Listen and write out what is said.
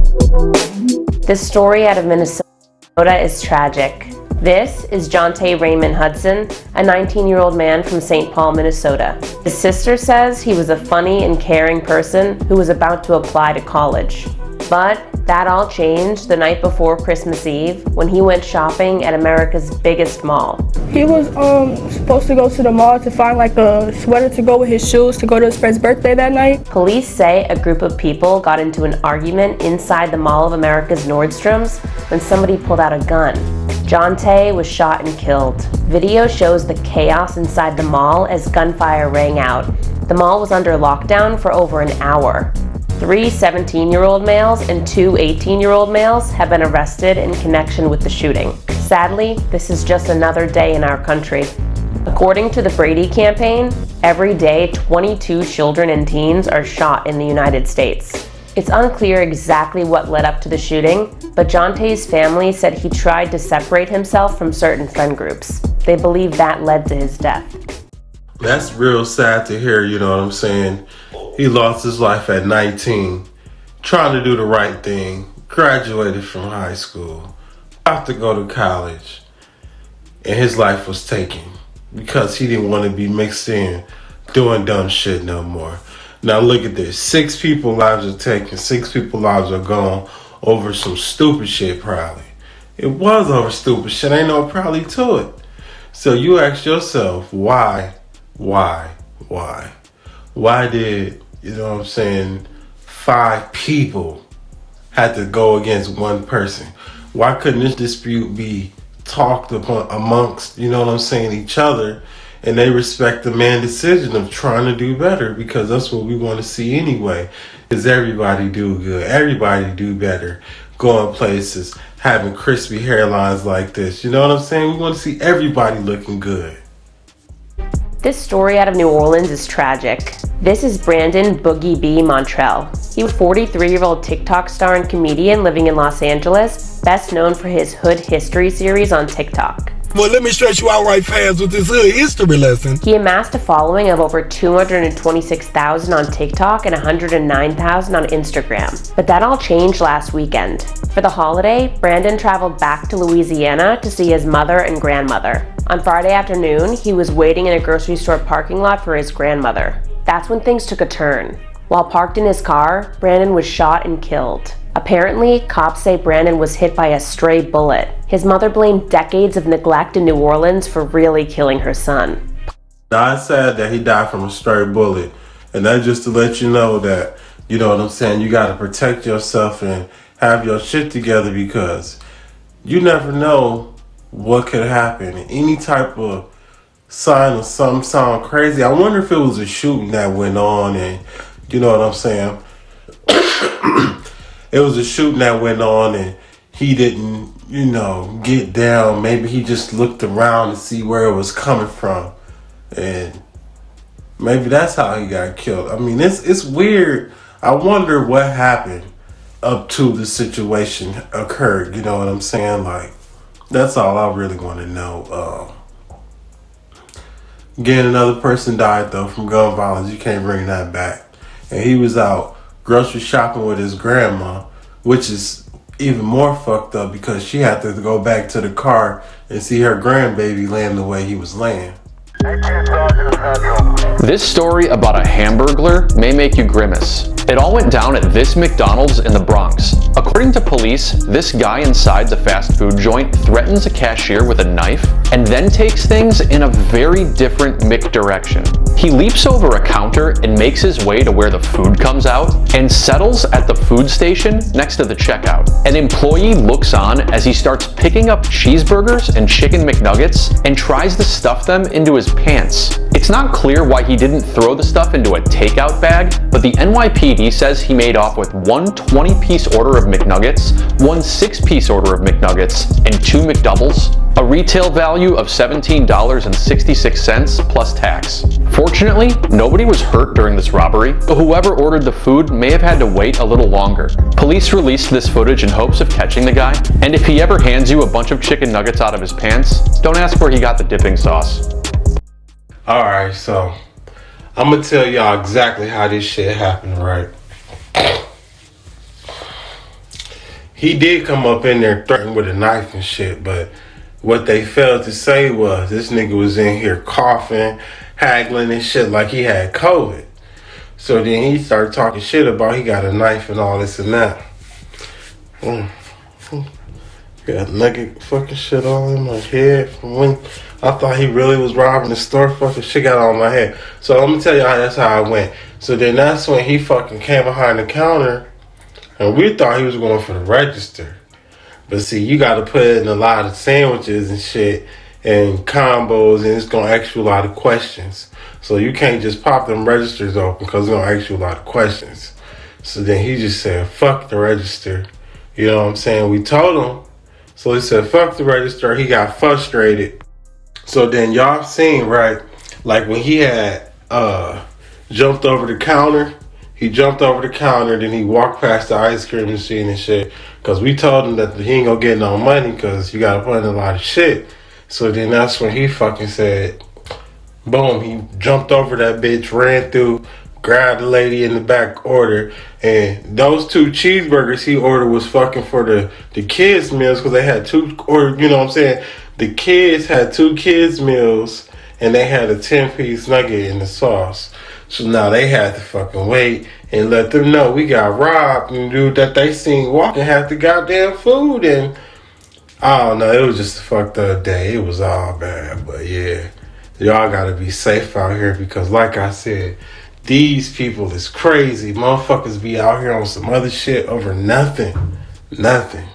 This story out of Minnesota is tragic. This is Jonte Raymond Hudson, a 19-year-old man from St. Paul, Minnesota. His sister says he was a funny and caring person who was about to apply to college. But that all changed the night before Christmas Eve when he went shopping at America's biggest mall. He was supposed to go to the mall to find like a sweater to go with his shoes to go to his friend's birthday that night. Police say a group of people got into an argument inside the Mall of America's Nordstrom's when somebody pulled out a gun. Jonte was shot and killed. Video shows the chaos inside the mall as gunfire rang out. The mall was under lockdown for over an hour. 3 17-year-old males and 2 18-year-old males have been arrested in connection with the shooting. Sadly, this is just another day in our country. According to the Brady campaign, every day 22 children and teens are shot in the United States. It's unclear exactly what led up to the shooting, but Jonte's family said he tried to separate himself from certain friend groups. They believe that led to his death. That's real sad to hear, you know what I'm saying? He lost his life at 19, trying to do the right thing, graduated from high school, about to go to college, and his life was taken because he didn't want to be mixed in doing dumb shit no more. Now look at this, 6 people's lives are taken, 6 people's lives are gone over some stupid shit probably. It was over stupid shit, ain't no probably to it. So you ask yourself, why? Why did, you know what I'm saying, 5 people had to go against one person? Why couldn't this dispute be talked upon amongst, you know what I'm saying, each other, and they respect the man's decision of trying to do better, because that's what we want to see anyway, is everybody do good, everybody do better, going places, having crispy hairlines like this, you know what I'm saying? We want to see everybody looking good. This story out of New Orleans is tragic. This is Brandon Boogie B. Montrell. He was a 43-year-old TikTok star and comedian living in Los Angeles, best known for his Hood History series on TikTok. Well, let me stretch you out right fast with this hood history lesson. He amassed a following of over 226,000 on TikTok and 109,000 on Instagram. But that all changed last weekend. For the holiday, Brandon traveled back to Louisiana to see his mother and grandmother. On Friday afternoon, he was waiting in a grocery store parking lot for his grandmother. That's when things took a turn. While parked in his car, Brandon was shot and killed. Apparently, cops say Brandon was hit by a stray bullet. His mother blamed decades of neglect in New Orleans for really killing her son. Now, it's sad that he died from a stray bullet, and that's just to let you know that, you know what I'm saying, you gotta protect yourself and have your shit together, because you never know what could happen. Any type of sign of something sound crazy. I wonder if it was a shooting that went on, and you know what I'm saying, it was a shooting that went on and he didn't, you know, get down. Maybe he just looked around to see where it was coming from, and maybe that's how he got killed. I mean, it's weird. I wonder what happened up to the situation occurred. You know what I'm saying? Like, that's all I really want to know. Again, another person died though from gun violence. You can't bring that back. And he was out grocery shopping with his grandma, which is even more fucked up because she had to go back to the car and see her grandbaby laying the way he was laying. This story about a hamburglar may make you grimace. It all went down at this McDonald's in the Bronx. According to police, this guy inside the fast food joint threatens a cashier with a knife and then takes things in a very different direction. He leaps over a counter and makes his way to where the food comes out and settles at the food station next to the checkout. An employee looks on as he starts picking up cheeseburgers and chicken McNuggets and tries to stuff them into his pants. It's not clear why he didn't throw the stuff into a takeout bag, but the NYPD says he made off with one 20-piece order of McNuggets, one 6-piece order of McNuggets, and 2 McDoubles, a retail value of $17.66 plus tax. Fortunately, nobody was hurt during this robbery, but whoever ordered the food may have had to wait a little longer. Police released this footage in hopes of catching the guy, and if he ever hands you a bunch of chicken nuggets out of his pants, don't ask where he got the dipping sauce. Alright, so I'm gonna tell y'all exactly how this shit happened, right? he did come up in there threatened with a knife and shit, but what they failed to say was this nigga was in here coughing, haggling and shit like he had COVID. So then he started talking shit about he got a knife and all this and that. Got nugget fucking shit all in my head from when I thought he really was robbing the store. Fucking shit got on my head. So I'm gonna tell you that's how I went. So then that's when he fucking came behind the counter and we thought he was going for the register. But see, you gotta put in a lot of sandwiches and shit and combos, and it's gonna ask you a lot of questions. So you can't just pop them registers open because it's gonna ask you a lot of questions. So then he just said, fuck the register. You know what I'm saying? We told him. So he said, fuck the register. He got frustrated. So then y'all seen, right? Like when he had jumped over the counter. He jumped over the counter, then he walked past the ice cream machine and shit. Because we told him that he ain't gonna get no money because you gotta put in a lot of shit. So then that's when he fucking said, boom, he jumped over that bitch, ran through, grabbed the lady in the back order. And those 2 cheeseburgers he ordered was fucking for the kids' meals because they had 2, or you know what I'm saying? The kids had 2 kids' meals and they had a 10-piece nugget in the sauce. So now they had to fucking wait and let them know we got robbed, and the dude that they seen walking had the goddamn food. And I don't know, it was just a fucked up day. It was all bad, but yeah, y'all gotta be safe out here because like I said, these people is crazy. Motherfuckers be out here on some other shit over nothing. Nothing.